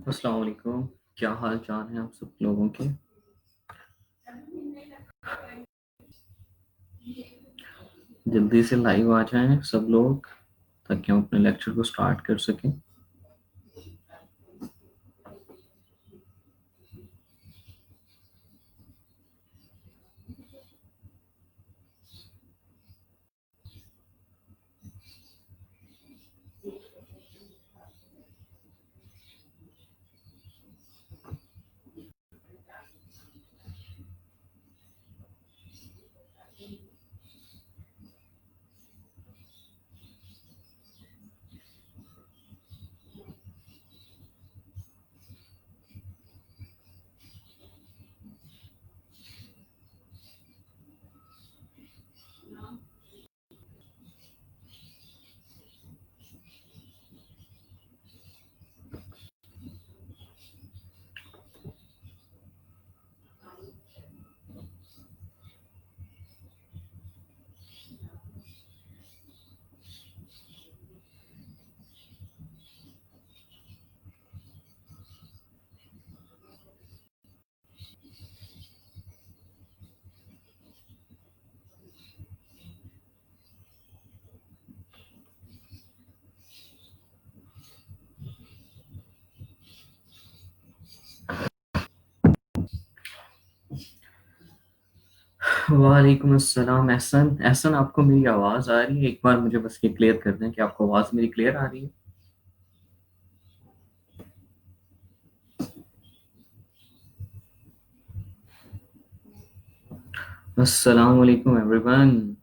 अस्सलाम वालेकुम। क्या हाल चाल है आप सब लोगों के। जल्दी से लाइव आ जाएं सब लोग ताकि हम अपने लेक्चर को स्टार्ट कर सकें। वालेकुम अस्सलाम। एहसन एहसन, आपको मेरी आवाज़ आ रही है? एक बार मुझे बस ये क्लियर कर दें कि आपको आवाज़ मेरी क्लियर आ रही है। अस्सलाम वालेकुम एवरीवन।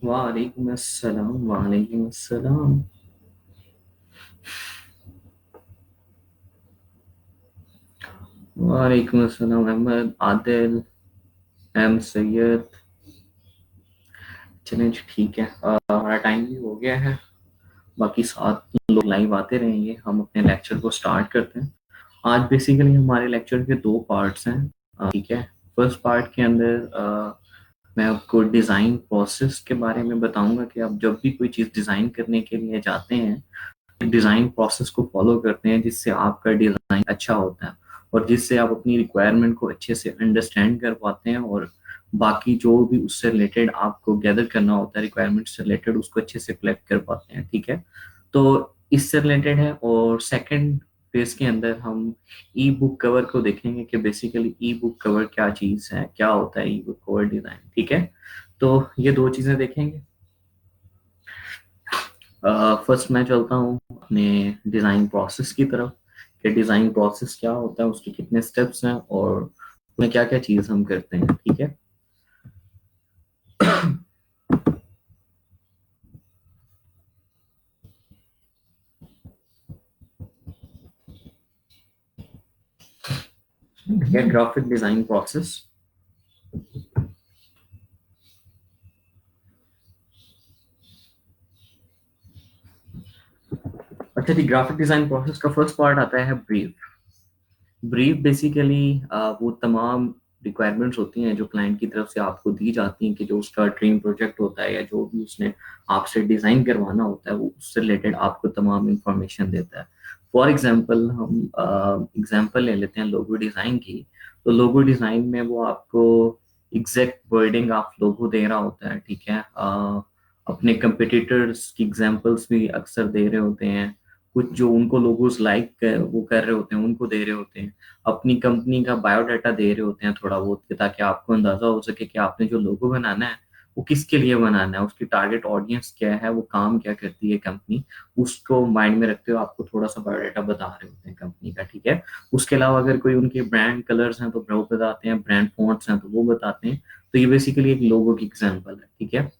वालेकुम अस्सलाम, वालेकुम अस्सलाम। वालेकुम अस्सलाम अहमद, आदिल, एम सैयद। चलें जी, ठीक है। हमारा टाइम भी हो गया है। बाकी 7 लोग लाइव आते रहेंगे, हम अपने लेक्चर को स्टार्ट करते हैं। आज बेसिकली हमारे लेक्चर के 2 पार्ट्स हैं। ठीक है। फर्स्ट पार्ट के अंदर मैं आपको डिज़ाइन प्रोसेस के बारे में बताऊंगा कि आप जब भी कोई चीज़ डिज़ाइन करने के लिए जाते हैं, डिज़ाइन प्रोसेस को फॉलो करते हैं जिससे आपका डिज़ाइन अच्छा होता है और जिससे आप अपनी रिक्वायरमेंट को अच्छे से अंडरस्टैंड कर पाते हैं और बाकी जो भी उससे रिलेटेड आपको गैदर करना होता है, रिक्वायरमेंट से रिलेटेड, उसको अच्छे से कलेक्ट कर पाते हैं। ठीक है। तो इससे रिलेटेड है। और सेकंड फेज के अंदर हम ई बुक कवर को देखेंगे कि बेसिकली ई बुक कवर क्या चीज़ है, क्या होता है ई बुक कवर डिज़ाइन। ठीक है। तो ये 2 चीज़ें देखेंगे। फर्स्ट मैं चलता हूँ अपने डिज़ाइन प्रोसेस की तरफ कि डिज़ाइन प्रोसेस क्या होता है, उसके कितने स्टेप्स हैं और उसमें क्या क्या चीज़ हम करते हैं। ठीक है। Graphic design process. अच्छा जी, ग्राफिक डिज़ाइन प्रोसेस का फर्स्ट पार्ट आता है ब्रीफ। ब्रीफ बेसिकली वो तमाम रिक्वायरमेंट्स होती हैं जो क्लाइंट की तरफ से आपको दी जाती हैं कि जो उसका ड्रीम प्रोजेक्ट होता है या जो भी उसने आपसे डिज़ाइन करवाना होता है वो उससे रिलेटेड आपको तमाम इंफॉर्मेशन देता है। फॉर एग्जांपल हम एग्जांपल ले लेते हैं लोगो डिज़ाइन की। तो लोगो डिज़ाइन में वो आपको एग्जैक्ट वर्डिंग ऑफ लोगो दे रहा होता है। ठीक है। अपने कंपिटिटर्स की एग्जांपल्स भी अक्सर दे रहे होते हैं। कुछ जो उनको लोगोस लाइक वो कर रहे होते हैं उनको दे रहे होते हैं। अपनी कंपनी का बायोडाटा दे रहे होते हैं थोड़ा बहुत कि ताकि आपको अंदाजा हो सके कि आपने जो लोगो बनाना है वो किसके लिए बनाना है, उसकी टारगेट ऑडियंस क्या है, वो काम क्या करती है कंपनी। उसको माइंड में रखते हुए आपको थोड़ा सा बायोडाटा बता रहे होते हैं कंपनी का। ठीक है। उसके अलावा अगर कोई उनके ब्रांड कलर्स हैं तो वो बताते हैं, ब्रांड फॉन्ट्स हैं तो वो बताते हैं। तो ये बेसिकली एक लोगो की एग्जाम्पल है। ठीक है।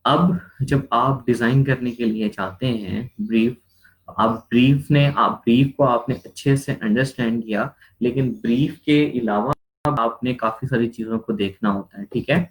अब जब आप डिजाइन करने के लिए चाहते हैं ब्रीफ, आप ब्रीफ को आपने अच्छे से अंडरस्टैंड किया, लेकिन ब्रीफ के अलावा आपने काफी सारी चीजों को देखना होता है। ठीक है।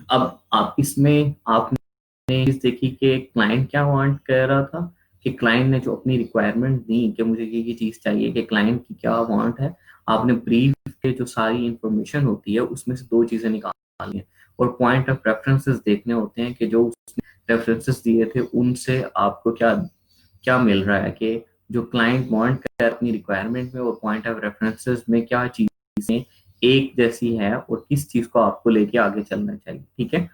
अब आप इसमें आपने चीज देखी कि क्लाइंट क्या वांट कर रहा था कि क्लाइंट ने जो अपनी रिक्वायरमेंट दी कि मुझे ये चीज़ चाहिए, कि क्लाइंट की क्या वांट है, आपने ब्रीफ के जो सारी इंफॉर्मेशन होती है उसमें से दो चीज़ें निकालनी है और पॉइंट ऑफ रेफरेंसेस देखने होते हैं कि जो उसने रेफरेंसेस दिए थे उनसे आपको क्या क्या मिल रहा है, कि जो क्लाइंट वांट कर अपनी रिक्वायरमेंट में और पॉइंट ऑफ रेफरेंसेस में क्या चीजें एक जैसी है और किस चीज को आपको लेके आगे चलना चाहिए। ठीक है,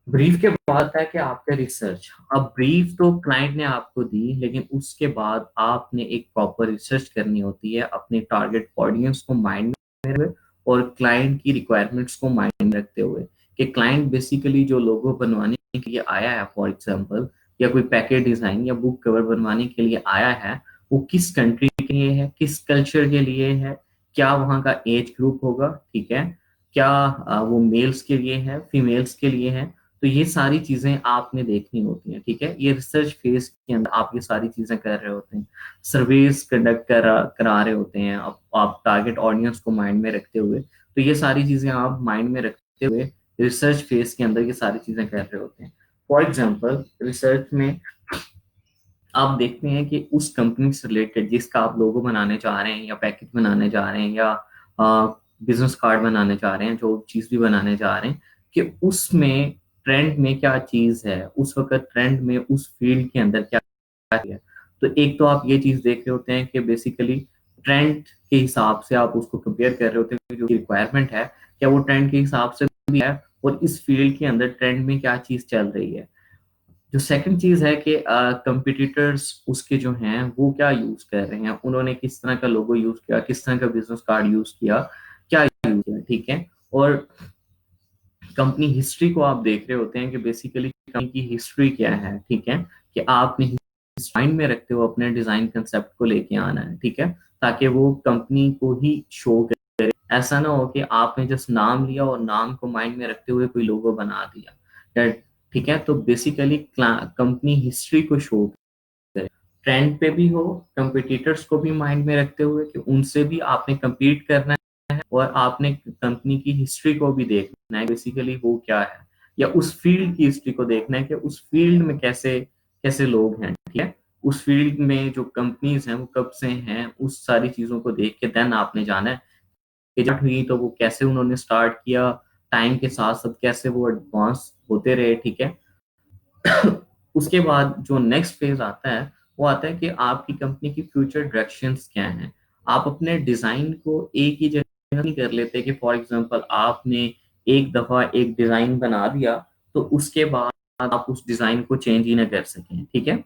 ब्रीफ के बाद है कि आपका रिसर्च। अब ब्रीफ तो क्लाइंट ने आपको दी, लेकिन उसके बाद आपने एक प्रॉपर रिसर्च करनी होती है अपने टारगेट ऑडियंस को माइंड में रखते हुए और क्लाइंट की रिक्वायरमेंट्स को माइंड में रखते हुए, कि क्लाइंट बेसिकली जो लोगो बनवाने के लिए आया है फॉर एग्जांपल, या कोई पैकेज डिजाइन या बुक कवर बनवाने के लिए आया है, वो किस कंट्री के लिए है, किस कल्चर के लिए है, क्या वहाँ का एज ग्रुप होगा, ठीक है, क्या वो मेल्स के लिए है, फीमेल्स के लिए है। तो ये सारी चीजें आपने देखनी होती हैं। ठीक है, ये रिसर्च फेज के अंदर आप ये सारी चीजें कर रहे होते हैं, सर्वेस कंडक्ट करा रहे होते हैं आप टारगेट ऑडियंस को माइंड में रखते हुए। तो ये सारी चीजें आप माइंड में रखते हुए रिसर्च फेज के अंदर ये सारी चीजें कर रहे होते हैं। फॉर एग्जाम्पल रिसर्च में आप देखते हैं कि उस कंपनी से रिलेटेड जिसका आप लोगो बनाने जा रहे हैं या पैकेज बनाने जा रहे हैं या बिजनेस कार्ड बनाने जा रहे हैं, जो चीज भी बनाने जा रहे हैं, कि उसमें ट्रेंड में क्या चीज है, उस वक्त ट्रेंड में उस फील्ड के अंदर क्या है। तो एक तो आप ये चीज देख रहे होते हैं कि बेसिकली ट्रेंड के हिसाब से आप उसको कंपेयर कर रहे होते हैं कि जो रिक्वायरमेंट है क्या वो ट्रेंड के हिसाब से भी है और इस फील्ड के अंदर ट्रेंड में क्या चीज चल रही है। जो सेकंड चीज है कि कंपटीटर्स उसके जो हैं वो क्या यूज कर रहे हैं, उन्होंने किस तरह का लोगो यूज किया, किस तरह का बिजनेस कार्ड यूज किया, क्या यूज किया। ठीक है, और कंपनी हिस्ट्री को आप देख रहे होते हैं कि बेसिकली कंपनी की हिस्ट्री क्या है। ठीक है, कि आपने माइंड में रखते हो अपने डिजाइन कंसेप्ट को लेके आना है। ठीक है, ताकि वो कंपनी को ही शो करे, ऐसा ना हो कि आपने जस्ट नाम लिया और नाम को माइंड में रखते हुए कोई लोगो बना दिया। ठीक है, तो बेसिकली कंपनी हिस्ट्री को शो करे, ट्रेंड पे भी हो, कंपिटिटर्स को भी माइंड में रखते हुए कि उनसे भी आपने compete करना है और आपने कंपनी की हिस्ट्री को भी देखना है, बेसिकली वो क्या है, या उस फील्ड की हिस्ट्री को देखना है कि उस फील्ड में कैसे कैसे लोग हैं। ठीक है, उस फील्ड में जो कंपनीज हैं वो कब से हैं, उस सारी चीजों को देख के देन आपने जाना है कि जब हुई तो वो कैसे उन्होंने स्टार्ट किया, टाइम के साथ साथ कैसे वो एडवांस होते रहे। ठीक है, उसके बाद जो नेक्स्ट फेज आता है वो आता है कि आपकी कंपनी की फ्यूचर डायरेक्शंस क्या हैं। आप अपने डिजाइन को एक ही जगह नहीं कर लेते कि फॉर एग्जांपल आपने एक दफा एक डिजाइन बना दिया तो उसके बाद आप उस डिजाइन को चेंज ही ना कर सकें। ठीक है,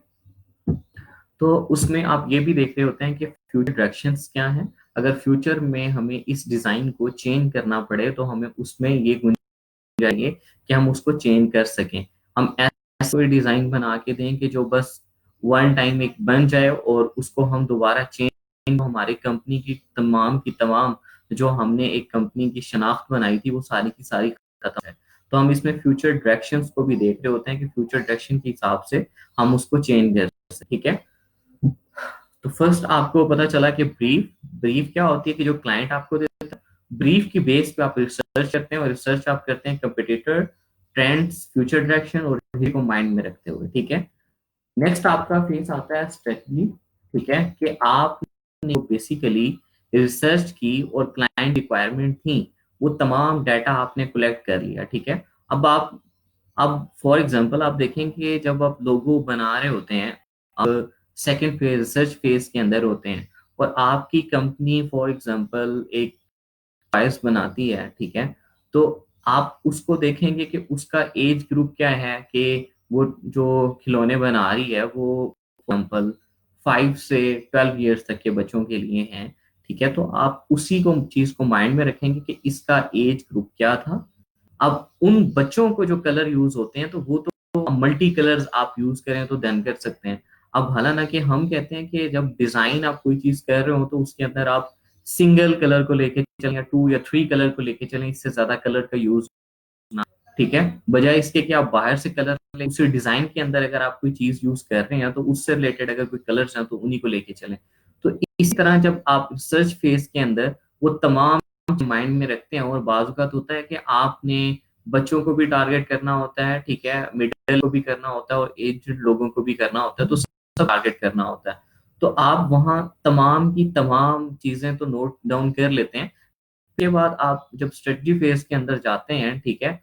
तो उसमें आप ये भी देख रहे होते हैं कि फ्यूचर डायरेक्शंस क्या हैं। अगर फ्यूचर में हमें इस डिजाइन को चेंज करना पड़े तो हमें उसमें ये जाएंगे कि हम उसको चेंज कर सकें। हम ऐसा कोई डिजाइन बना के दें कि जो बस वन टाइम एक बन जाए और उसको हम दोबारा चेंज, हमारी कंपनी की तमाम जो हमने एक कंपनी की शनाख्त बनाई थी वो सारी की सारी खत्म है। तो हम इसमें फ्यूचर डायरेक्शंस को भी देख रहे होते हैं कि फ्यूचर डायरेक्शन के हिसाब से हम उसको चेंज कर सकते हैं। ठीक है, तो फर्स्ट आपको पता चला कि ब्रीफ ब्रीफ क्या होती है, कि जो क्लाइंट आपको देता है ब्रीफ की बेस पे आप रिसर्च करते हैं और रिसर्च आप करते हैं कंपटीटर, ट्रेंड्स, फ्यूचर डायरेक्शन और को माइंड में रखते हुए। ठीक है, नेक्स्ट आपका फेस आता है स्ट्रेटजी। ठीक है, कि आपने बेसिकली रिसर्च की और क्लाइंट रिक्वायरमेंट थी वो तमाम डाटा आपने कलेक्ट कर लिया। ठीक है, अब फॉर एग्जांपल आप देखेंगे जब आप लोगो बना रहे होते हैं, अब सेकंड फेज रिसर्च फेज के अंदर होते हैं और आपकी कंपनी फॉर एग्जांपल एक डिवाइस बनाती है। ठीक है, तो आप उसको देखेंगे कि उसका एज ग्रुप क्या है, कि वो जो खिलौने बना रही है वो एग्जाम्पल 5 से 12 ईयर्स तक के बच्चों के लिए हैं। ठीक है, तो आप उसी को चीज को माइंड में रखेंगे कि इसका एज ग्रुप क्या था। अब उन बच्चों को जो कलर यूज होते हैं तो वो तो मल्टी कलर्स आप यूज करें तो देन कर सकते हैं। अब हालांकि हम कहते हैं कि जब डिजाइन आप कोई चीज कर रहे हो तो उसके अंदर आप सिंगल कलर को लेके चलें या 2 या 3 कलर को लेके चलें, इससे ज्यादा कलर का यूज ना। ठीक है, बजाय इसके कि आप बाहर से कलर लें, उसी डिजाइन के अंदर अगर आप कोई चीज यूज कर रहे हैं तो उससे रिलेटेड अगर कोई कलर्स हैं तो उन्हीं को लेके चलें। तो इस तरह जब आप रिसर्च फेज के अंदर वो तमाम माइंड में रखते हैं, और बाजुकात होता है कि आपने बच्चों को भी टारगेट करना होता है, ठीक है, मिडिल को भी करना होता है और एज्ड लोगों को भी करना होता है, तो सब टारगेट करना होता है। तो आप वहाँ तमाम की तमाम चीजें तो नोट डाउन कर लेते हैं। उसके बाद आप जब स्ट्रेटजी फेज के अंदर जाते हैं, ठीक है,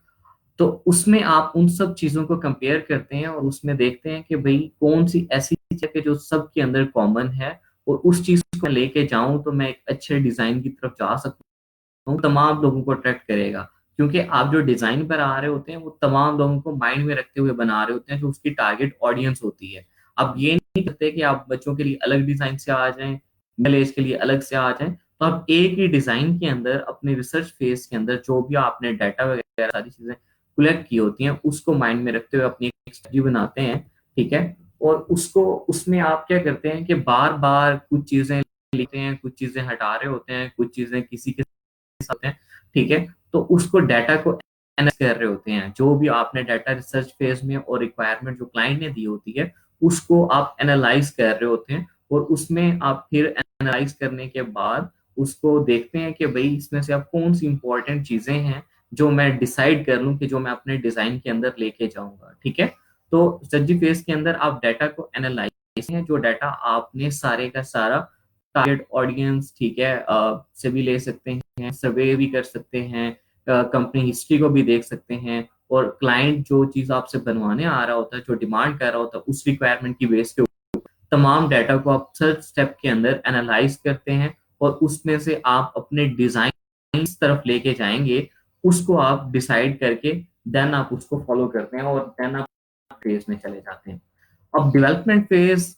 तो उसमें आप उन सब चीजों को कंपेयर करते हैं और उसमें देखते हैं कि भाई कौन सी ऐसी चीज है कि जो सबके अंदर कॉमन है, और उस चीज को लेके जाऊं तो मैं एक अच्छे डिजाइन की तरफ जा सकता हूँ, तमाम लोगों को अट्रैक्ट करेगा। क्योंकि आप जो डिजाइन पर आ रहे होते हैं वो तमाम लोगों को माइंड में रखते हुए बना रहे होते हैं, जो उसकी टारगेट ऑडियंस होती है। आप ये नहीं करते कि आप बच्चों के लिए अलग डिजाइन से आ जाएं, मिडिल एज के लिए अलग से आ जाएं। तो आप एक ही डिजाइन के अंदर अपने रिसर्च फेज के अंदर जो भी आपने डाटा वगैरह सारी चीजें कलेक्ट की होती हैं उसको माइंड में रखते हुए अपनी एक स्ट्रेटजी बनाते हैं, ठीक है। और उसको उसमें आप क्या करते हैं कि बार बार कुछ चीजें लिखते हैं, कुछ चीजें हटा रहे होते हैं, कुछ चीजें किसी के साथ हैं, ठीक है। तो उसको डाटा को एनालाइज कर रहे होते हैं, जो भी आपने डाटा रिसर्च फेज में और रिक्वायरमेंट जो क्लाइंट ने दी होती है उसको आप एनालाइज कर रहे होते हैं। और उसमें आप फिर एनालाइज करने के बाद उसको देखते हैं कि भाई इसमें से आप कौन सी इंपॉर्टेंट चीजें हैं जो मैं डिसाइड कर लूं कि जो मैं अपने डिजाइन के अंदर लेके जाऊंगा, ठीक है। तो स्ट्रेटजी फेज के अंदर आप डाटा को एनालाइज हैं, जो डाटा आपने सारे का सारा टारगेट ऑडियंस, ठीक है, से भी ले सकते हैं, सर्वे भी कर सकते हैं, कंपनी हिस्ट्री को भी देख सकते हैं, और क्लाइंट जो चीज आपसे बनवाने आ रहा होता है, जो डिमांड कर रहा होता है, उस रिक्वायरमेंट की बेस के तमाम डाटा को आप सर्च स्टेप के अंदर एनालाइज करते हैं। और उसमें से आप अपने डिजाइन इस तरफ लेके जाएंगे, उसको आप डिसाइड करके देन आप उसको फॉलो करते हैं, और देन आप फेज में चले जाते हैं। अब डेवलपमेंट फेज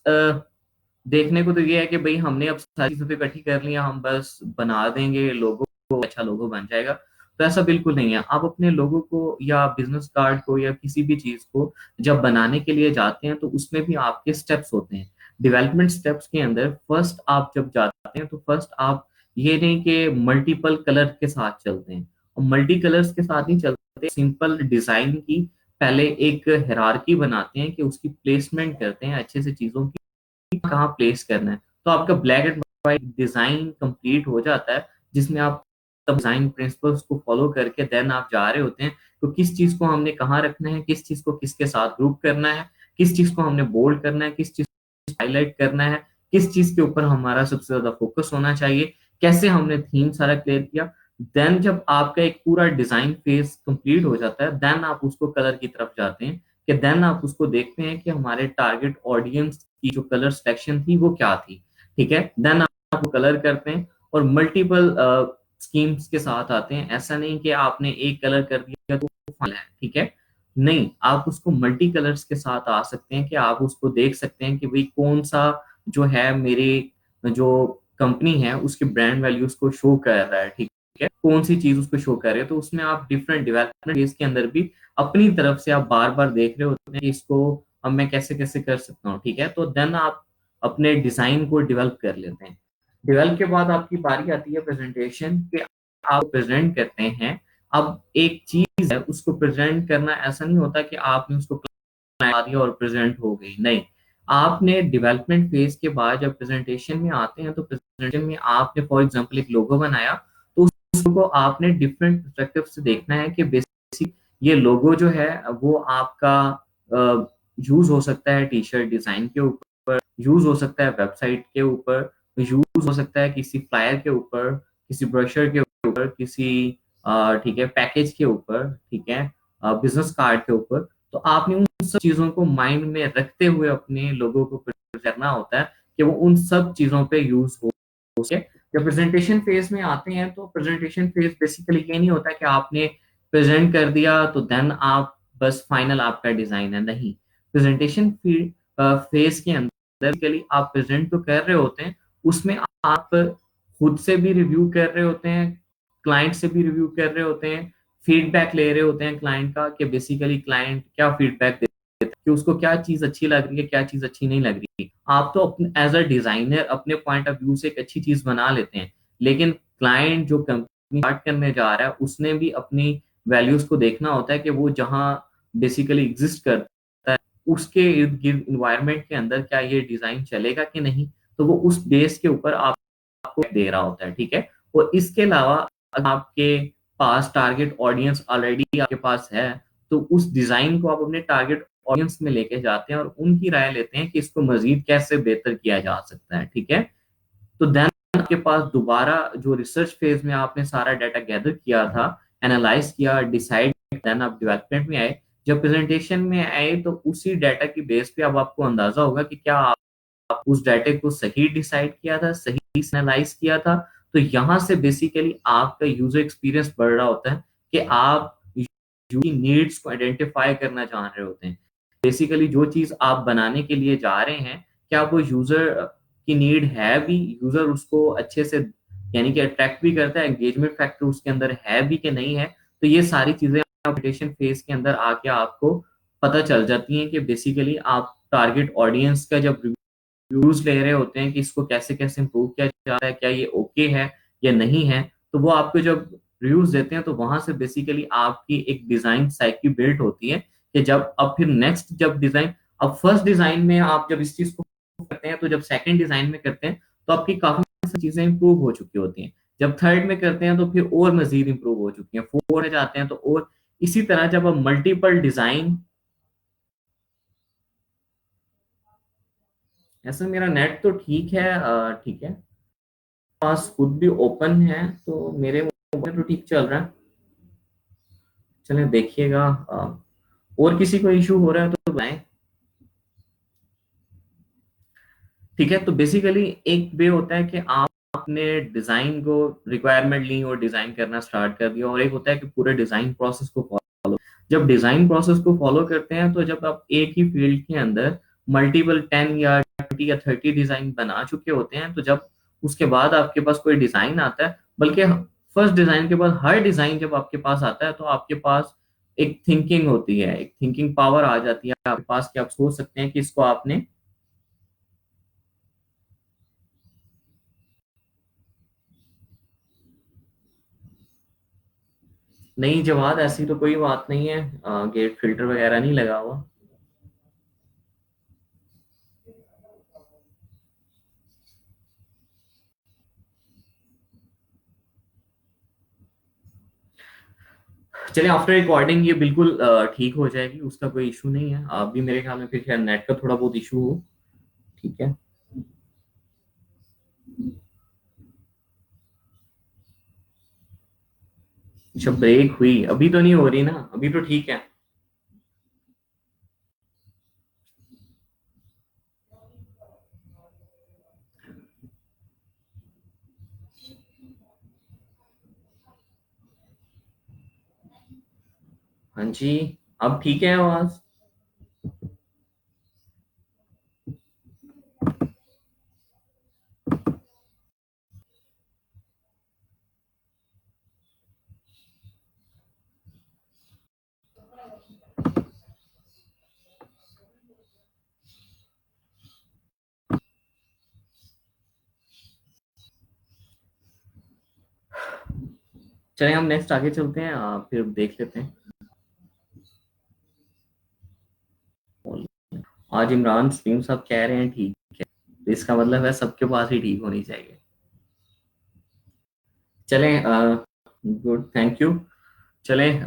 देखने को तो ये है कि भाई हमने अब सारी चीजें इकट्ठी कर लिया, हम बस बना देंगे लोगो को, अच्छा लोगो बन जाएगा। तो ऐसा बिल्कुल नहीं है। आप अपने लोगो को या बिजनेस कार्ड को या किसी भी चीज को जब बनाने के लिए जाते हैं तो उसमें भी आपके स्टेप्स होते हैं। डेवलपमेंट स्टेप्स के अंदर फर्स्ट आप जब जाते हैं तो फर्स्ट आप ये नहीं कि मल्टीपल कलर के साथ चलते हैं, और मल्टी कलर्स के साथ नहीं चलते, सिंपल डिजाइन की पहले एक हिरारकी बनाते हैं कि उसकी प्लेसमेंट करते हैं अच्छे से चीजों की, कहाँ प्लेस करना है। तो आपका black and white design complete हो जाता है, जिसमें आप डिजाइन प्रिंसिपल्स को फॉलो करके देन आप जा रहे होते हैं। तो किस चीज को हमने कहाँ रखना है, किस चीज को किसके साथ ग्रुप करना है, किस चीज को हमने बोल्ड करना है, किस चीज को हाईलाइट करना है, किस चीज के ऊपर हमारा सबसे ज्यादा फोकस होना चाहिए, कैसे हमने थीम सारा क्लियर किया। देन जब आपका एक पूरा डिजाइन फेज कंप्लीट हो जाता है, देन आप उसको कलर की तरफ जाते हैं, कि देन आप उसको देखते हैं कि हमारे टारगेट ऑडियंस की जो कलर सिलेक्शन थी वो क्या थी, ठीक है। देन आप कलर करते हैं और मल्टीपल स्कीम्स के साथ आते हैं। ऐसा नहीं कि आपने एक कलर कर दिया तो फाइनल है, ठीक है। नहीं, आप उसको मल्टी कलर्स के साथ आ सकते हैं, कि आप उसको देख सकते हैं कि भाई कौन सा जो है मेरे जो कंपनी है उसके ब्रांड वैल्यूज को शो कर रहा है, ठीक है, कौन सी चीज उसको शो कर रही है। तो उसमें आप डिफरेंट डेवलपमेंट फेज के अंदर भी अपनी तरफ से आप बार बार देख रहे होते हैं कि इसको अब मैं कैसे कैसे कर सकता हूँ, ठीक है। तो देन आप अपने डिजाइन को डेवलप कर लेते हैं। डेवलप के बाद आपकी बारी आती है प्रेजेंटेशन के, आप प्रेजेंट करते हैं। अब एक चीज है, उसको प्रेजेंट करना ऐसा नहीं होता कि आपने उसको बना दिया और प्रेजेंट हो गई, नहीं। आपने डेवलपमेंट फेज के बाद जब प्रेजेंटेशन में आते हैं तो प्रेजेंटेशन में आपने फॉर एग्जांपल एक लोगो बनाया, तो उस लोगो को आपने डिफरेंट पर्सपेक्टिव से देखना है कि बेसिक ये लोगो जो है वो आपका यूज हो सकता है टी शर्ट डिजाइन के ऊपर, यूज हो सकता है वेबसाइट के ऊपर, यूज हो सकता है किसी फ्लायर के ऊपर, किसी ब्रोशर के ऊपर, किसी ठीक है पैकेज के ऊपर, ठीक है, बिजनेस कार्ड के ऊपर। तो आपने उन सब चीजों को माइंड में रखते हुए अपने लोगों को प्रेजेंट करना होता है कि वो उन सब चीजों पे यूज हो सके। जब प्रेजेंटेशन फेज में आते हैं तो प्रेजेंटेशन फेज बेसिकली ये नहीं होता कि आपने प्रेजेंट कर दिया तो देन आप बस फाइनल आपका डिजाइन है, नहीं। प्रेजेंटेशन फेज के अंदर के लिए आप प्रेजेंट तो कर रहे होते हैं, उसमें आप खुद से भी रिव्यू कर रहे होते हैं, क्लाइंट से भी रिव्यू कर रहे होते हैं, फीडबैक ले रहे होते हैं क्लाइंट का, कि बेसिकली क्लाइंट क्या फीडबैक देता है, कि उसको क्या चीज अच्छी लग रही है, क्या चीज अच्छी नहीं लग रही है। आप तो अपने एज अ डिजाइनर अपने पॉइंट ऑफ व्यू से एक अच्छी चीज बना लेते हैं, लेकिन क्लाइंट जो कंपनी स्टार्ट करने जा रहा है उसने भी अपनी वैल्यूज को देखना होता है, कि वो जहाँ बेसिकली एग्जिस्ट करता है उसके इर्द गिर्द इन्वायरमेंट के अंदर क्या ये डिजाइन चलेगा कि नहीं। तो वो उस बेस के ऊपर आपको दे रहा होता है, ठीक है। और इसके अलावा अगर आपके पास टारगेट ऑडियंस ऑलरेडी आपके पास है, तो उस डिजाइन को आप अपने टारगेट ऑडियंस में लेके जाते हैं और उनकी राय लेते हैं कि इसको मजीद कैसे बेहतर किया जा सकता है, ठीक है। तो देन आपके पास दोबारा जो रिसर्च फेज में आपने सारा डाटा गैदर किया था, एनालाइज किया, डिसाइड, देन आप डेवलपमेंट में आए। जब प्रेजेंटेशन में आए तो उसी डाटा की बेस पे अब आपको अंदाजा होगा कि क्या आप उस डाटा को सही डिसाइड किया था, सही एनालाइज किया था। तो यहाँ से बेसिकली आपका यूजर एक्सपीरियंस बढ़ रहा होता है कि आप यूजर नीड्स को आइडेंटिफाई करना चाह रहे होते हैं। बेसिकली जो चीज आप बनाने के लिए जा रहे हैं, क्या वो यूजर की नीड है भी, यूजर उसको अच्छे से यानी कि अट्रैक्ट भी करता है, एंगेजमेंट फैक्टर उसके अंदर है भी कि नहीं है। तो ये सारी चीजें अपडेशन फेज के अंदर आके आपको पता चल जाती हैं कि बेसिकली आप टारगेट ऑडियंस का जब रिव्यूज ले रहे होते हैं कि इसको कैसे कैसे इम्प्रूव किया जा रहा है, क्या ये ओके है या नहीं है, तो वो आपको जब रिव्यूज देते हैं तो वहां से बेसिकली आपकी एक डिजाइन साइकिल बिल्ड होती है कि जब अब फिर नेक्स्ट जब डिजाइन, अब फर्स्ट डिजाइन में आप जब इस चीज को करते हैं तो जब सेकंड डिजाइन में करते हैं तो आपकी काफी सारी चीजें इंप्रूव हो चुकी होती हैं। जब थर्ड में करते हैं तो फिर और मजीद इंप्रूव हो चुकी हैं, फोर्थ में जाते हैं तो और इसी तरह जब आप मल्टीपल डिजाइन। ऐसा मेरा नेट तो ठीक है, ठीक है, पास खुद भी ओपन है तो मेरे मोबाइल तो ठीक चल रहा है। चलें देखिएगा, और किसी को इशू हो रहा है तो बताएं। ठीक है, तो बेसिकली एक वे होता है कि आप अपने डिजाइन को रिक्वायरमेंट ली और डिजाइन करना स्टार्ट कर दिया, और एक होता है कि पूरे डिजाइन प्रोसेस को फॉलो। जब डिजाइन प्रोसेस को फॉलो करते हैं तो जब आप एक ही फील्ड के अंदर मल्टीपल 10 या 20 या 30 डिजाइन बना चुके होते हैं, तो जब उसके बाद आपके पास कोई डिजाइन आता है, बल्कि फर्स्ट डिजाइन के बाद हर डिजाइन जब आपके पास आता है तो आपके पास एक थिंकिंग होती है, एक थिंकिंग पावर आ जाती है आपके पास कि आप सोच सकते हैं कि इसको आपने। नहीं जवाब, ऐसी तो कोई बात नहीं है, गेट फिल्टर वगैरह नहीं लगा हुआ। चलिए आफ्टर रिकॉर्डिंग ये बिल्कुल ठीक हो जाएगी, उसका कोई इशू नहीं है। आप भी मेरे ख्याल में फिर शायद नेट का थोड़ा बहुत इशू हो। ठीक है। अच्छा ब्रेक हुई, अभी तो नहीं हो रही ना, अभी तो ठीक है। हाँ जी, अब ठीक है आवाज। चलिए हम नेक्स्ट आगे चलते हैं, फिर देख लेते हैं। आज इमरान सलीम साहब कह रहे हैं ठीक है, तो इसका मतलब है सबके पास ही ठीक होनी चाहिए। चलें, गुड, थैंक यू। चलें,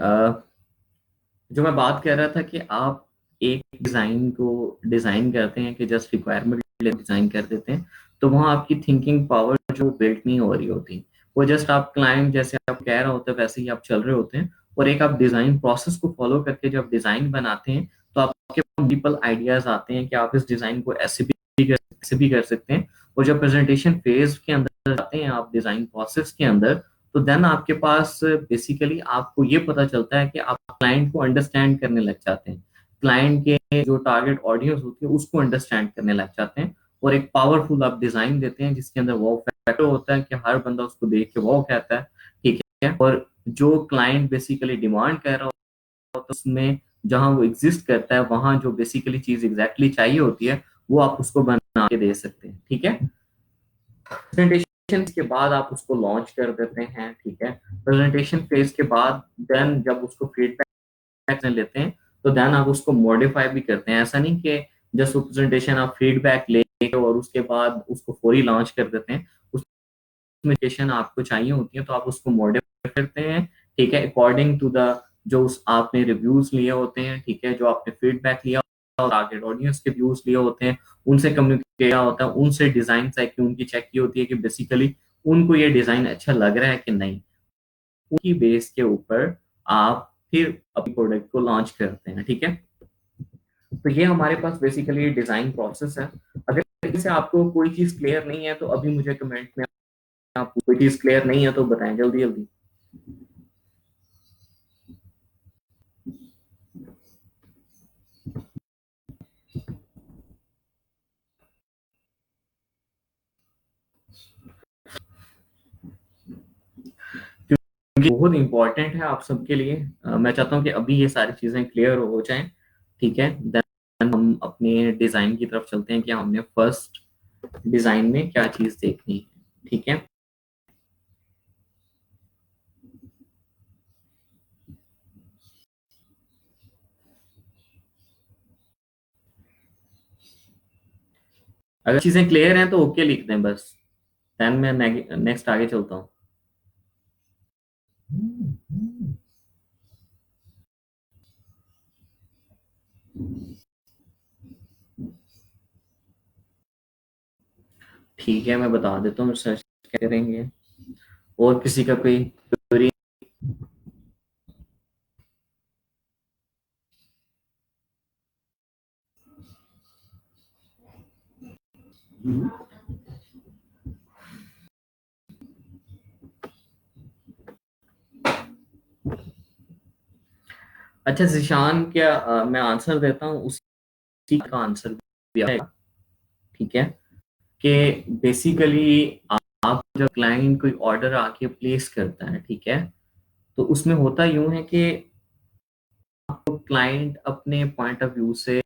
जो मैं बात कर रहा था कि आप एक डिजाइन को डिजाइन करते हैं कि जस्ट रिक्वायरमेंट डिजाइन कर देते हैं, तो वहाँ आपकी थिंकिंग पावर जो बिल्ड नहीं हो रही होती, वो जस्ट आप क्लाइंट जैसे आप कह रहे होते हैं वैसे ही आप चल रहे होते हैं। और एक आप डिजाइन प्रोसेस को फॉलो करके जब डिजाइन बनाते हैं तो आपके पास मल्टीपल आइडियाज आते हैं कि आप इस डिजाइन को ऐसे भी कर सकते हैं। और जब प्रेजेंटेशन फेज के अंदर आते हैं आप डिजाइन प्रोसेस के अंदर, तो देन आपके पास बेसिकली आपको ये पता चलता है कि आप क्लाइंट को अंडरस्टैंड करने लग जाते हैं, क्लाइंट के जो टारगेट ऑडियंस होती है उसको अंडरस्टैंड करने लग जाते हैं। और एक पावरफुल आप डिजाइन देते हैं जिसके अंदर वो फैक्टर होता है कि हर बंदा उसको देख के वो कहता है, ठीक है। और जो क्लाइंट बेसिकली डिमांड कर रहा होता है उसमें जहां वो एग्जिस्ट करता है, वहां जो बेसिकली चीज एग्जैक्टली चाहिए होती है वो आप उसको बना के दे सकते हैं, ठीक है। प्रेजेंटेशन के बाद आप उसको लॉन्च कर देते हैं, ठीक है। प्रेजेंटेशन फेज के बाद देन जब उसको फीडबैक लेते हैं तो देन आप उसको मॉडिफाई भी करते हैं। ऐसा नहीं कि जस्ट प्रेजेंटेशन आप फीडबैक लेके और उसके बाद उसको फौरी लॉन्च कर देते हैं। उसमें आपको चाहिए होती है तो आप उसको मॉडिफाई करते हैं, ठीक है, अकॉर्डिंग टू द जो उस आपने रिव्यूज लिए होते हैं, ठीक है, जो आपने फीडबैक लिया टारगेट ऑडियंस के व्यूज लिए होते हैं, उनसे कम्युनिकेट किया होता है, उनसे डिजाइन चेक की उनकी चेक की होती है कि बेसिकली उनको ये डिजाइन अच्छा लग रहा है कि नहीं। उनकी बेस के ऊपर आप फिर अपने प्रोडक्ट को लॉन्च करते हैं, ठीक है। तो ये हमारे पास बेसिकली डिजाइन प्रोसेस है। अगर से आपको कोई चीज क्लियर नहीं है तो अभी मुझे कमेंट में, आपको कोई चीज क्लियर नहीं है तो बताएं जल्दी जल्दी। क्योंकि बहुत इंपॉर्टेंट है आप सबके लिए। मैं चाहता हूँ कि अभी ये सारी चीजें क्लियर हो जाएं, ठीक है। देन हम अपने डिजाइन की तरफ चलते हैं कि हमने फर्स्ट डिजाइन में क्या चीज देखनी है, ठीक है। अगर चीजें क्लियर हैं तो ओके लिख दें बस। देन मैं नेक्स्ट आगे चलता हूँ। ठीक है, मैं बता देता हूँ रिसर्च करेंगे। और किसी का कोई क्वेरी? अच्छा जिशान, क्या मैं आंसर देता हूँ, उसी का आंसर भी आएगा, ठीक है। कि बेसिकली आप जब क्लाइंट कोई ऑर्डर आके प्लेस करता है, ठीक है, तो उसमें होता यूं है कि क्लाइंट अपने पॉइंट ऑफ व्यू से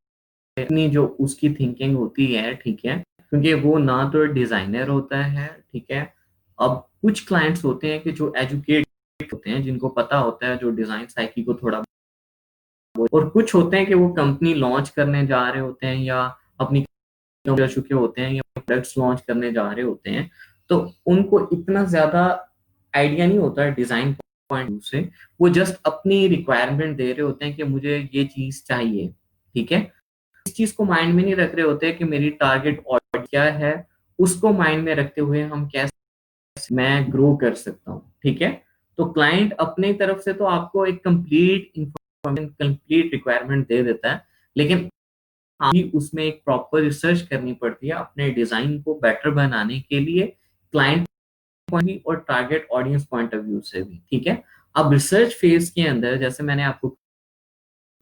अपनी जो उसकी थिंकिंग होती है, ठीक है, क्योंकि वो ना तो डिजाइनर होता है, ठीक है। अब कुछ क्लाइंट्स होते हैं कि जो एजुकेट होते हैं, जिनको पता होता है जो डिजाइन साइकिल को थोड़ा, और कुछ होते हैं कि वो कंपनी लॉन्च करने जा रहे होते हैं या अपनी कर चुके होते हैं या प्रोडक्ट्स लॉन्च करने जा रहे होते हैं, तो उनको इतना ज्यादा आइडिया नहीं होता है डिजाइन पॉइंट व्यू से। वो जस्ट अपनी रिक्वायरमेंट दे रहे होते हैं कि मुझे ये चीज चाहिए, ठीक है। इस चीज को माइंड में नहीं रख रहे होते कि मेरी टारगेट ऑडियंस क्या है, उसको माइंड में रखते हुए हम कैसे मैं ग्रो कर सकता हूँ, ठीक है। तो क्लाइंट अपने तरफ से तो आपको एक कंप्लीट इंफॉर्मेशन, कंप्लीट रिक्वायरमेंट दे देता है, लेकिन भी उसमें एक प्रॉपर रिसर्च करनी पड़ती है अपने डिजाइन को बेटर बनाने के लिए, क्लाइंट पॉइंट और target audience point of view से भी, ठीक है। अब रिसर्च फेज के अंदर जैसे मैंने आपको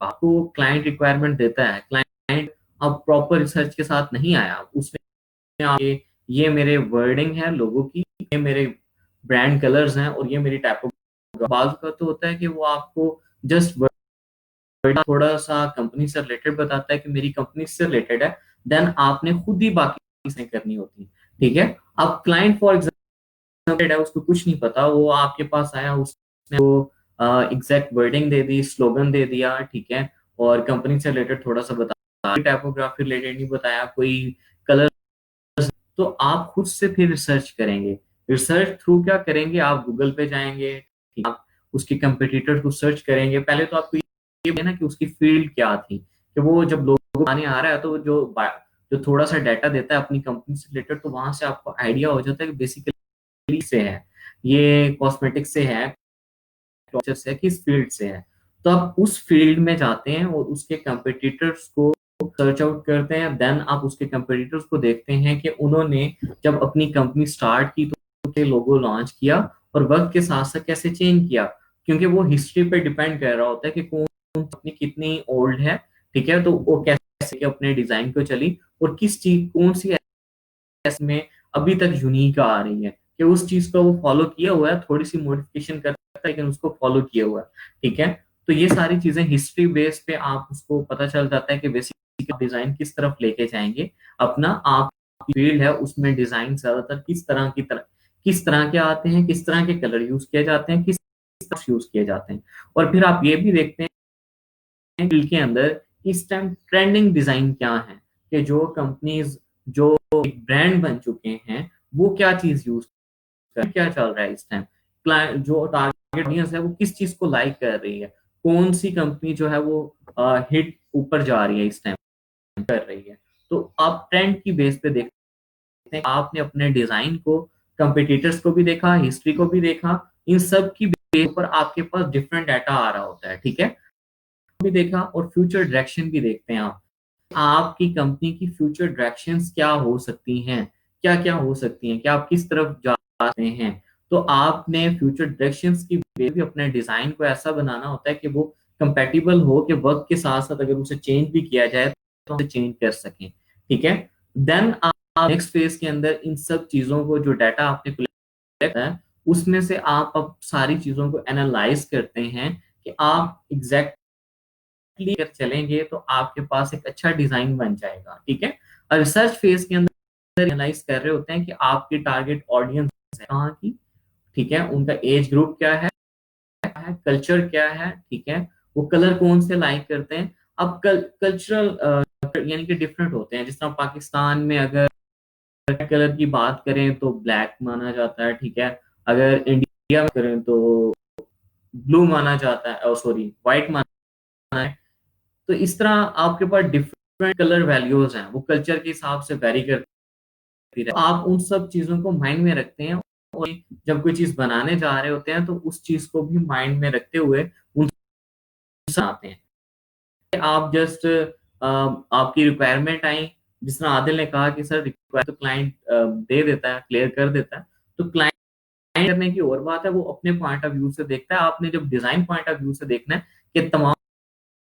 आपको क्लाइंट रिक्वायरमेंट देता है, क्लाइंट अब प्रॉपर रिसर्च के साथ नहीं आया, उसमें ये मेरे वर्डिंग है लोगों की, ये मेरे ब्रांड कलर्स हैं और ये मेरी टाइपोग्राफी। बाजू का तो होता है कि वो आपको जस्ट थोड़ा सा कंपनी से रिलेटेड बताता है कि मेरी कंपनी से रिलेटेड है, देन आपने खुद ही बाकी चीजें करनी होती है, ठीक है। अब क्लाइंट फॉर एग्जाम्पल है, उसको कुछ नहीं पता, वो आपके पास आया, उसने वो एग्जैक्ट वर्डिंग दे दी, स्लोगन दे दिया, ठीक है, और कंपनी से रिलेटेड थोड़ा सा बताया, टाइपोग्राफी रिलेटेड नहीं बताया, कोई कलर। तो आप खुद से फिर रिसर्च करेंगे। रिसर्च थ्रू क्या करेंगे, आप गूगल पे जाएंगे, ठीक है? आप उसके कंपटीटर को सर्च करेंगे। पहले तो आपको ये ना कि उसकी फील्ड क्या थी, कि वो जब लोगों को आने आ रहा है तो जो थोड़ा सा डाटा देता है अपनी कंपनी से रिलेटेड, तो वहां से आपको आइडिया हो जाता है कि बेसिकली से है, ये कॉस्मेटिक से है, से है, किस फील्ड से है। तो आप उस फील्ड में जाते हैं और उसके कंपटीटर्स को सर्च आउट करते हैं। देन आप उसके कंपटीटर्स को देखते हैं कि उन्होंने जब अपनी कंपनी स्टार्ट की तो के लोगो लॉन्च किया और वक्त के साथ साथ कैसे चेंज किया, क्योंकि वो हिस्ट्री पे डिपेंड कर रहा होता है कि कौन कंपनी कितनी ओल्ड है, ठीक है, तो वो कैसे अपने डिजाइन को चली और किस चीज कौन सी में अभी तक यूनिक आ रही है, कि उस चीज को वो फॉलो किया हुआ है, थोड़ी सी मॉडिफिकेशन करता है लेकिन उसको फॉलो किया हुआ है, ठीक है। तो ये सारी चीजें हिस्ट्री बेस पे आप उसको पता चल जाता है कि बेसिक डिजाइन किस तरफ लेके जाएंगे अपना। आप फील्ड है उसमें डिजाइन ज्यादातर किस तरह के आते हैं, किस तरह के कलर यूज किए जाते हैं, किस तरह यूज किए जाते हैं। और फिर आप ये भी देखते हैं फील्ड के अंदर इस टाइम ट्रेंडिंग डिजाइन क्या है, कि जो कंपनीज जो एक ब्रांड बन चुके हैं वो क्या चीज यूज कर, क्या चल रहा है इस टाइम, क्लाइंट जो टारगेट ऑडियंस है वो किस चीज को लाइक कर रही है, कौन सी कंपनी जो है वो हिट ऊपर जा रही है इस टाइम। कर रही है। तो आप ट्रेंड की बेस पे देखते हैं, आपने अपने डिजाइन को कंपिटिटर्स को भी देखा, हिस्ट्री को भी देखा, इन सब की बेस पर आपके पास डिफरेंट डाटा आ रहा होता है, ठीक है। भी देखा और फ्यूचर डायरेक्शन भी देखते हैं आप, आपकी कंपनी की फ्यूचर डायरेक्शंस क्या हो सकती हैं, क्या क्या हो सकती हैं, क्या आप किस तरफ जा रहे हैं। तो आपने फ्यूचर डायरेक्शंस की बेस भी अपने डिजाइन को ऐसा बनाना होता है कि वो कंपैटिबल हो, कि वक्त के साथ साथ अगर उसे चेंज भी किया जाए तो उसे चेंज कर सकें, ठीक है। देन आप नेक्स्ट फेज के अंदर इन सब चीजों को, जो डाटा आपने कलेक्ट है, उसमें से आप अब सारी चीजों को एनालाइज करते हैं कि आप एग्जैक्ट अगर चलेंगे तो आपके पास एक अच्छा डिजाइन बन जाएगा, ठीक है। और रिसर्च फेज के अंदर एनालाइज कर रहे होते हैं कि आपकी टारगेट ऑडियंस है कहाँ की, ठीक है, उनका एज ग्रुप क्या है, कल्चर क्या है, ठीक है, वो कलर कौन से लाइक करते हैं। अब कल्चरल यानी कि डिफरेंट होते हैं, जिस तरह पाकिस्तान में अगर कलर की बात करें तो ब्लैक माना जाता है, ठीक है। अगर इंडिया में करें तो ब्लू माना जाता है, सॉरी व्हाइट माना है। तो इस तरह आपके पास डिफरेंट कलर वैल्यूज हैं, वो कल्चर के हिसाब से वेरी करती रहती है। आप उन सब चीजों को माइंड में रखते हैं, और जब कोई चीज बनाने जा रहे होते हैं तो उस चीज को भी माइंड में रखते हुए उन आते हैं। आप जस्ट आपकी रिक्वायरमेंट आई, जिस तरह आदिल ने कहा कि सर रिक्वायर तो क्लाइंट दे देता है, क्लियर कर देता है। तो क्लाइंट करने की और बात है, वो अपने पॉइंट ऑफ व्यू से देखता है। आपने जब डिजाइन पॉइंट ऑफ व्यू से देखना है कि तमाम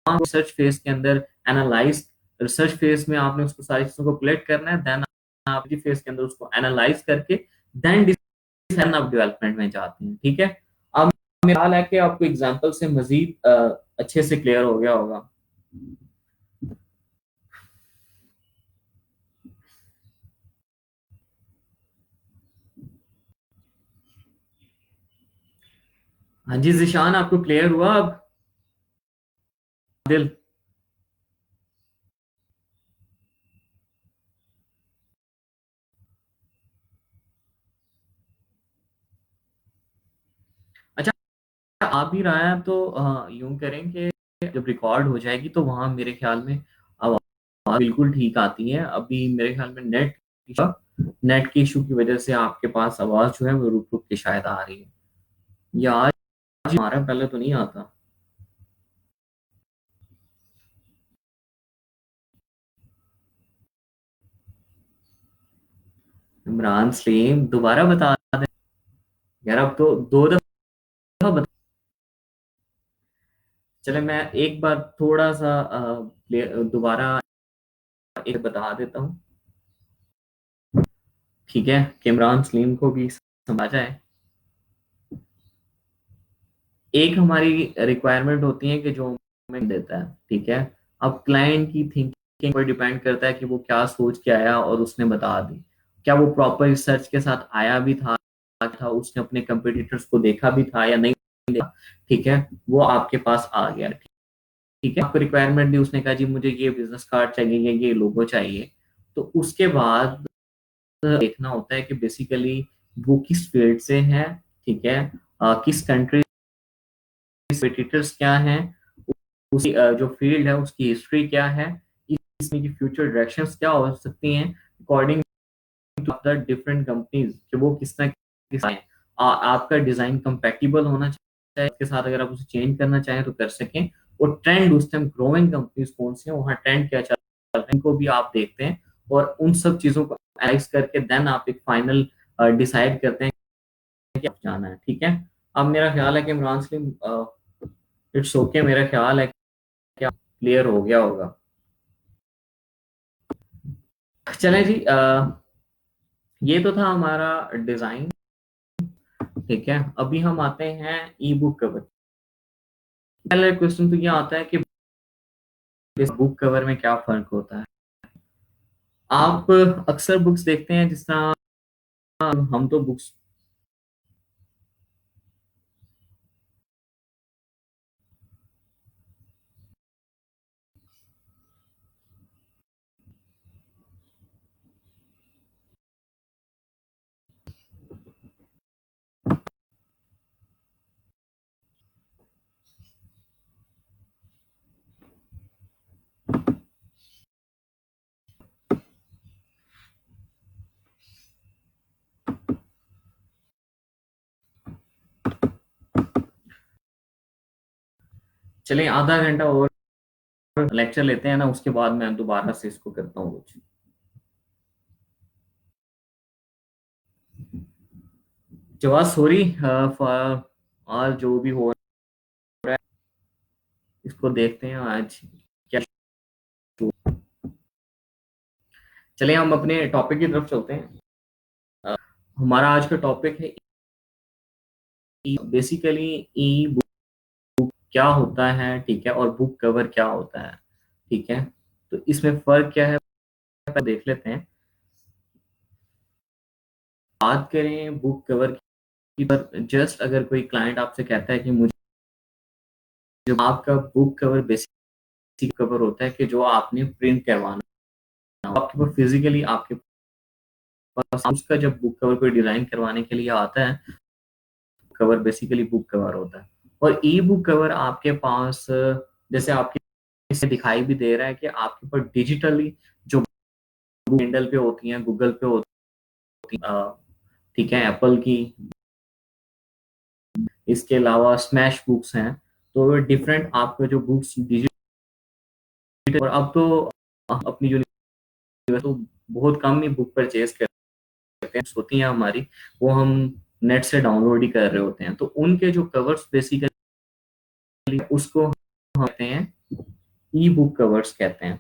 रिसर्च फेज के अंदर एनालाइज, रिसर्च फेज में आपने उसको सारी चीजों को कलेक्ट करना है, देन आप फेज के अंदर उसको एनालाइज करके देन डिसीजन ऑफ डेवलपमेंट में जाते हैं, ठीक है। अब मेरा ख्याल है कि आपको एग्जांपल से मजीद अच्छे से क्लियर हो गया होगा। हाँ जी जिशान, आपको क्लियर हुआ अब? दिल। अच्छा, आ भी रहा है तो यूं करें कि जब रिकॉर्ड हो जाएगी तो वहां मेरे ख्याल में आवाज बिल्कुल ठीक आती है। अभी मेरे ख्याल में नेट के इशू की वजह से आपके पास आवाज जो है वो रुक रुक के शायद आ रही है, या आज हमारा पहले तो नहीं आता। इमरान सलीम दोबारा बता दे यार, अब तो दो दफा बता। चले मैं एक बार थोड़ा सा दोबारा एक बता देता हूँ, ठीक है, कि इमरान सलीम को भी समझा है। एक हमारी रिक्वायरमेंट होती है कि जो हमें देता है, ठीक है। अब क्लाइंट की थिंकिंग पर डिपेंड करता है कि वो क्या सोच के आया और उसने बता दी। क्या वो प्रॉपर रिसर्च के साथ आया भी था, उसने अपने कंपटीटर्स को देखा भी था या नहीं देखा, ठीक है, वो आपके पास आ गया, ठीक है। आपको रिक्वायरमेंट दी, उसने कहा जी मुझे ये बिजनेस कार्ड चाहिए, ये लोगो चाहिए। तो उसके बाद देखना होता है कि बेसिकली वो किस फील्ड से है, ठीक है, किस कंट्री, कंपटीटर्स क्या हैं, उसकी जो फील्ड है उसकी हिस्ट्री क्या है, इसमें की फ्यूचर डायरेक्शंस क्या हो सकती हैं according to the different companies, कि वो किस तरह किस हैं। आपका डिजाइन कंपैटिबल होना चाहिए इसके साथ, अगर आप उसे चेंज करना चाहें तो कर सकें। और ट्रेंड उस टाइम ग्रोइंग कंपनीज कौन सी हैं, वहाँ ट्रेंड क्या चल रहा है, इनको भी आप देखते हैं। और उन सब चीजों को एनालाइज करके देन आप एक फाइनल डिसाइड करते हैं कि आप जाना है, ठीक है। अब मेरा ख्याल है कि इमरान सलीम, इट्स ओके, मेरा ख्याल है कि क्लियर हो गया होगा। चलें जी, ये तो था हमारा डिजाइन, ठीक है। अभी हम आते हैं ई बुक कवर। पहला क्वेश्चन तो ये आता है कि इस बुक कवर में क्या फर्क होता है। आप अक्सर बुक्स देखते हैं, जिस तरह हम तो बुक्स चलिए आधा घंटा और लेक्चर लेते हैं ना, उसके बाद मैं दोबारा से इसको करता हूँ कुछ। जवाब सॉरी फॉर आज जो भी हो रहा है, इसको देखते हैं आज क्या। चलिए हम अपने टॉपिक की तरफ चलते हैं। अ, हमारा आज का टॉपिक है बेसिकली ई बुक क्या होता है, ठीक है, और बुक कवर क्या होता है, ठीक है। तो इसमें फर्क क्या है पहले देख लेते हैं। बात करें बुक कवर की, पर जस्ट अगर कोई क्लाइंट आपसे कहता है कि मुझे, जो आपका बुक कवर बेसिक कवर होता है कि जो आपने प्रिंट करवाना हो, आपके पास फिजिकली आपके पास उसका जब बुक कवर कोई डिजाइन करवाने के लिए आता है, कवर बेसिकली बुक कवर होता है। और ई बुक कवर आपके पास जैसे आपके इसे दिखाई भी दे रहा है कि आपके पास डिजिटली जो किंडल पे होती हैं, गूगल पे होती हैं, ठीक है, एप्पल की, इसके अलावा स्मैश बुक्स हैं। तो डिफरेंट आपके जो बुक्स डिजिटल, और अब तो अपनी यूनिवर्सिटी तो बहुत कम ही बुक परचेज करते हैं, होती हैं हमारी, वो हम नेट से डाउनलोड ही कर रहे होते हैं। तो उनके जो कवर्स बेसिकली उसको हम कहते हैं ई बुक कवर्स कहते हैं।